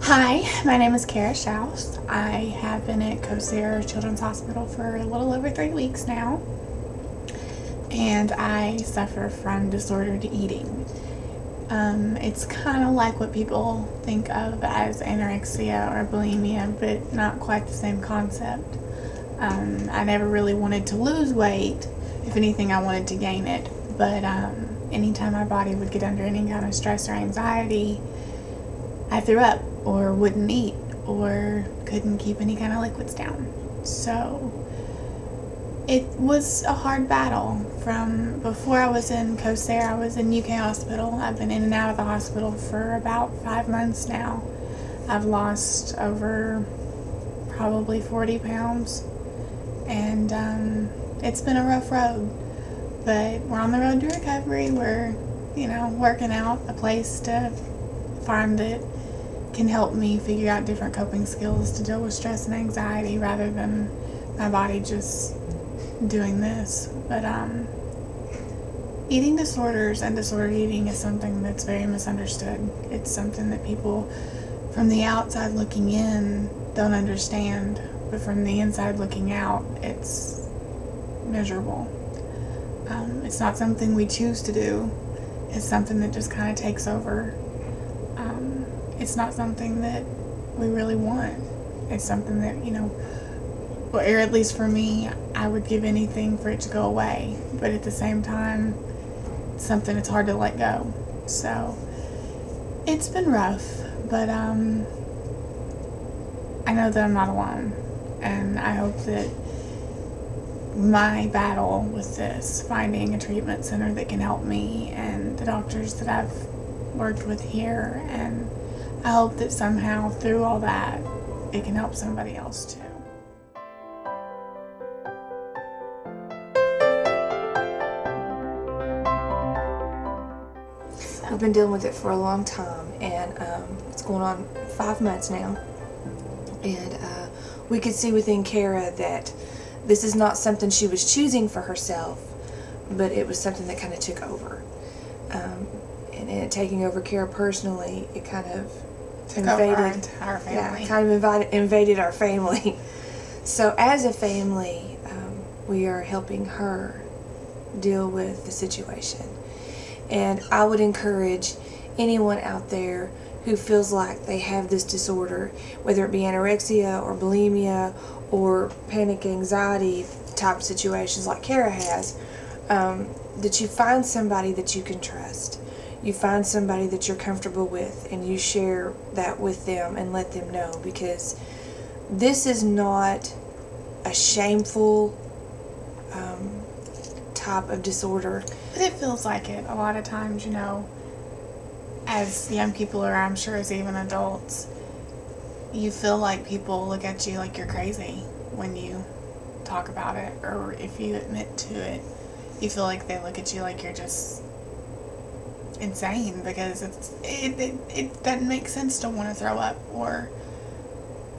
Hi, my name is Kara Schaus. I have been at Kosar Children's Hospital for a little over 3 weeks now, and I suffer from disordered eating. It's kind of like what people think of as anorexia or bulimia, but not quite the same concept. I never really wanted to lose weight. If anything, I wanted to gain it, but anytime my body would get under any kind of stress or anxiety, I threw up or wouldn't eat or couldn't keep any kind of liquids down. So it was a hard battle. From before I was in Kosar, I was in UK hospital. I've been in and out of the hospital for about 5 months now. I've lost over probably 40 pounds, and it's been a rough road, but we're on the road to recovery. We're working out a place to find that can help me figure out different coping skills to deal with stress and anxiety rather than my body just doing this. But eating disorders and disordered eating is something that's very misunderstood. It's something that people from the outside looking in don't understand, but from the inside looking out, it's miserable. It's not something we choose to do. It's something that just kind of takes over. It's not something that we really want. It's something that, or at least for me, I would give anything for it to go away. But at the same time, it's something that's hard to let go. So it's been rough, but I know that I'm not alone. And I hope that my battle with this, finding a treatment center that can help me, and the doctors that I've worked with here, and I hope that somehow through all that it can help somebody else too. We've been dealing with it for a long time, and it's going on 5 months now. And we could see within Kara that this is not something she was choosing for herself, but it was something that kind of took over. And it taking over Kara personally, it kind of invaded our family. Yeah, kind of invaded our family. So as a family, we are helping her deal with the situation. And I would encourage anyone out there who feels like they have this disorder, whether it be anorexia or bulimia or panic anxiety type situations like Kara has, that you find somebody that you can trust. You find somebody that you're comfortable with, and you share that with them and let them know, because this is not a shameful type of disorder. But it feels like it a lot of times, as young people, or I'm sure as even adults, you feel like people look at you like you're crazy when you talk about it, or if you admit to it, you feel like they look at you like you're just insane, because it doesn't make sense to want to throw up or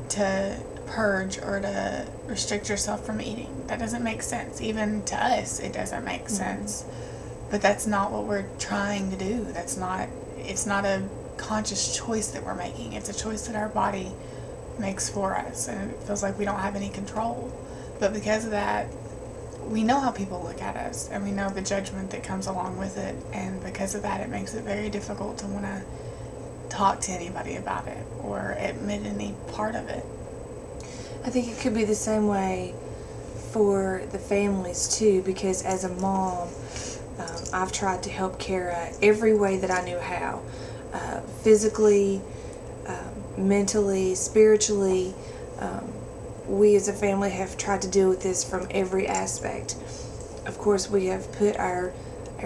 to purge or to restrict yourself from eating. That doesn't make sense. Even to us, it doesn't make sense. But that's not what we're trying to do. It's not a conscious choice that we're making. It's a choice that our body makes for us, and it feels like we don't have any control. But because of that, we know how people look at us, and we know the judgment that comes along with it, and because of that, it makes it very difficult to want to talk to anybody about it or admit any part of it. I think it could be the same way for the families too, because as a mom, I've tried to help Kara every way that I knew how, physically, mentally, spiritually. We as a family have tried to deal with this from every aspect. Of course, we have put our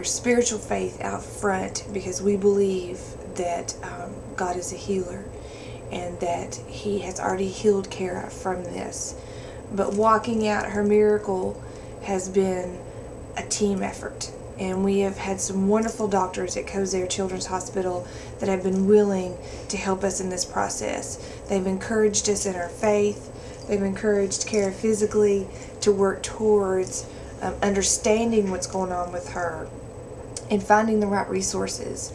spiritual faith out front, because we believe that God is a healer and that He has already healed Kara from this. But walking out her miracle has been a team effort. And we have had some wonderful doctors at Kosar Children's Hospital that have been willing to help us in this process. They've encouraged us in our faith. They've encouraged Kara physically to work towards understanding what's going on with her and finding the right resources.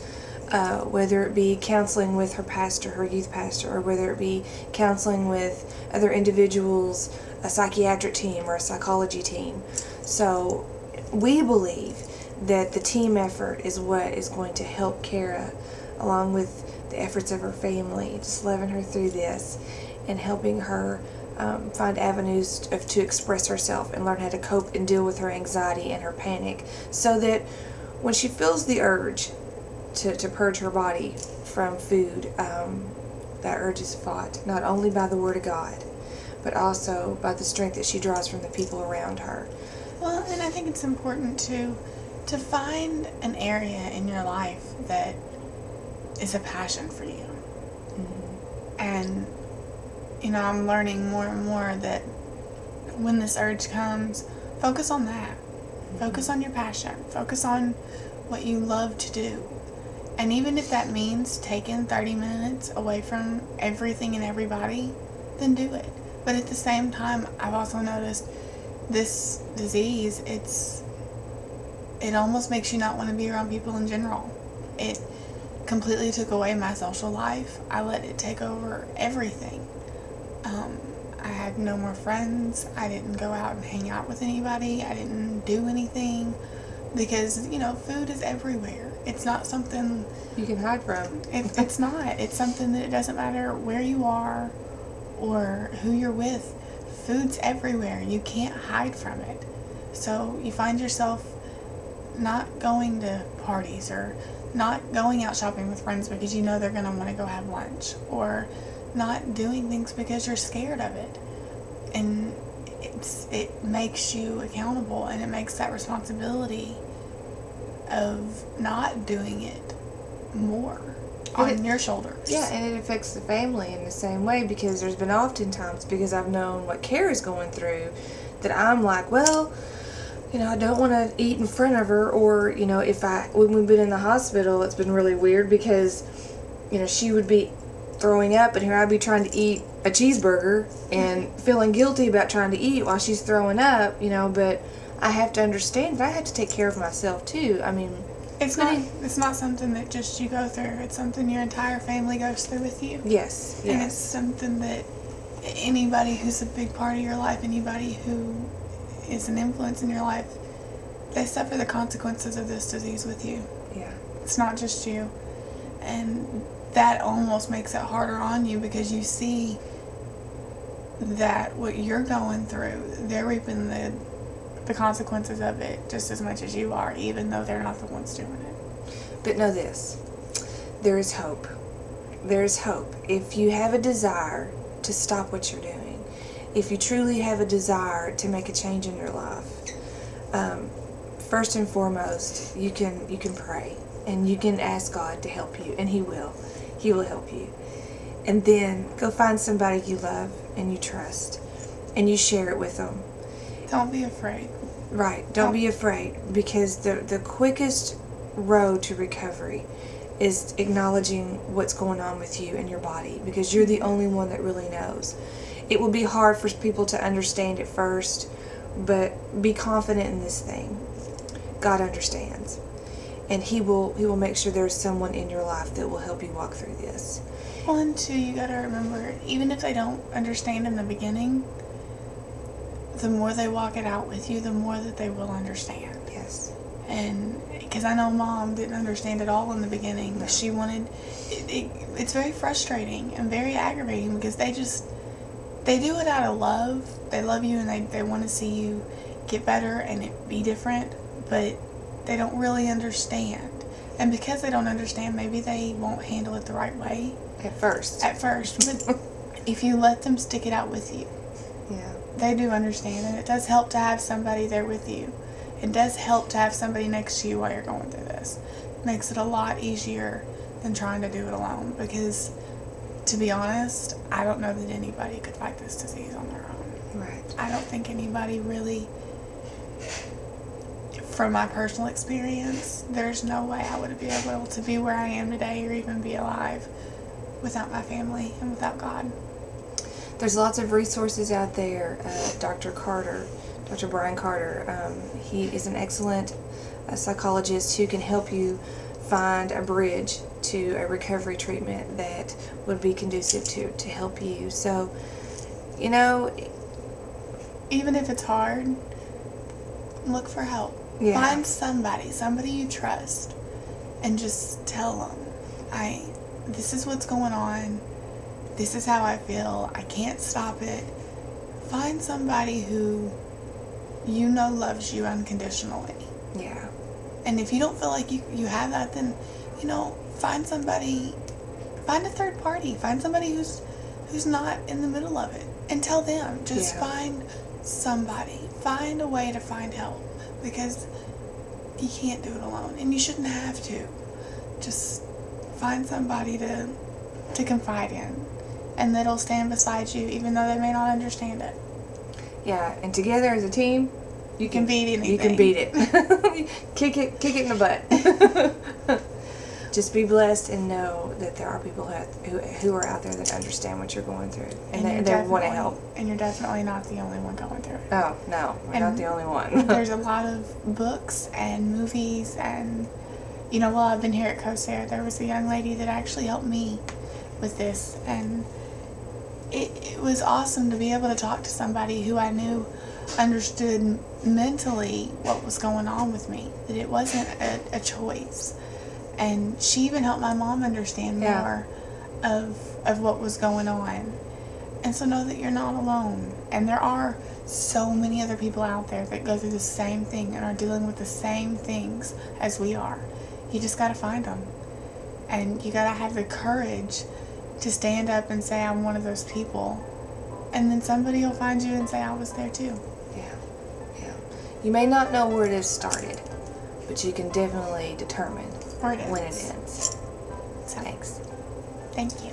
whether it be counseling with her pastor, her youth pastor, or whether it be counseling with other individuals, a psychiatric team or a psychology team. So we believe that the team effort is what is going to help Kara, along with the efforts of her family, just loving her through this and helping her find avenues to express herself and learn how to cope and deal with her anxiety and her panic, so that when she feels the urge to purge her body from food, that urge is fought not only by the Word of God, but also by the strength that she draws from the people around her. Well, and I think it's important to find an area in your life that is a passion for you. Mm-hmm. And, I'm learning more and more that when this urge comes, focus on that. Mm-hmm. Focus on your passion. Focus on what you love to do. And even if that means taking 30 minutes away from everything and everybody, then do it. But at the same time, I've also noticed this disease, it almost makes you not want to be around people in general. It completely took away my social life. I let it take over everything. I had no more friends. I didn't go out and hang out with anybody. I didn't do anything because, food is everywhere. It's not something you can hide from. It's not. It's something that it doesn't matter where you are or who you're with. Food's everywhere. You can't hide from it. So you find yourself not going to parties or not going out shopping with friends because they're going to want to go have lunch, or not doing things because you're scared of it. And it makes you accountable, and it makes that responsibility of not doing it more on your shoulders. Yeah, and it affects the family in the same way, because there's been oftentimes, because I've known what Kara's going through, that I'm like, well, I don't want to eat in front of her, or, when we've been in the hospital, it's been really weird because, she would be throwing up, and here I'd be trying to eat a cheeseburger and feeling guilty about trying to eat while she's throwing up, but I have to understand that I have to take care of myself too. I mean, it's not something that just you go through. It's something your entire family goes through with you. Yes. And it's something that anybody who's a big part of your life, anybody who is an influence in your life, they suffer the consequences of this disease with you. Yeah. It's not just you. And that almost makes it harder on you because you see that what you're going through, they're reaping the consequences of it just as much as you are, even though they're not the ones doing it. But know this, there is hope. There is hope. If you have a desire to stop what you're doing, if you truly have a desire to make a change in your life, first and foremost, you can pray and you can ask God to help you, and He will. He will help you. And then go find somebody you love and you trust, and you share it with them. Don't be afraid. Right. Don't be afraid, because the quickest road to recovery is acknowledging what's going on with you and your body, because you're the only one that really knows. It will be hard for people to understand at first, but be confident in this thing. God understands, and He will make sure there's someone in your life that will help you walk through this. Well, and two, you got to remember, even if they don't understand in the beginning, the more they walk it out with you, the more that they will understand. Yes. And because I know Mom didn't understand it all in the beginning. No. She wanted, it's very frustrating and very aggravating because they do it out of love. They love you and they want to see you get better and it be different, but they don't really understand. And because they don't understand, maybe they won't handle it the right way. At first. But if you let them stick it out with you, Yeah. they do understand, and it does help to have somebody there with you. It does help to have somebody next to you while you're going through this. It makes it a lot easier than trying to do it alone, because, to be honest, I don't know that anybody could fight this disease on their own. Right. I don't think anybody really, from my personal experience, there's no way I would be able to be where I am today or even be alive without my family and without God. There's lots of resources out there. Dr. Brian Carter, he is an excellent psychologist who can help you find a bridge to a recovery treatment that would be conducive to help you. So, you know, even if it's hard, look for help. Yeah. Find somebody you trust, and just tell them, this is what's going on. This is how I feel. I can't stop it. Find somebody who you know loves you unconditionally. Yeah. And if you don't feel like you have that, then, find a third party. Find somebody who's not in the middle of it, and tell them. Just find somebody. Find a way to find help, because you can't do it alone, and you shouldn't have to. Just find somebody to confide in, and that'll stand beside you even though they may not understand it. Yeah, and together as a team, you can beat anything. You can beat it. Kick it in the butt. Just be blessed and know that there are people who are out there that understand what you're going through, and they want to help. And you're definitely not the only one going through it. Oh, no, we're not the only one. There's a lot of books and movies, and while I've been here at COSAIR, there was a young lady that actually helped me with this, and it was awesome to be able to talk to somebody who I knew understood mentally what was going on with me, that it wasn't a choice. And she even helped my mom understand more of what was going on. And so know that you're not alone. And there are so many other people out there that go through the same thing and are dealing with the same things as we are. You just got to find them. And you got to have the courage to stand up and say, I'm one of those people. And then somebody will find you and say, I was there too. Yeah. You may not know where it has started, but you can definitely determine when it ends. So, Thanks. Thank you.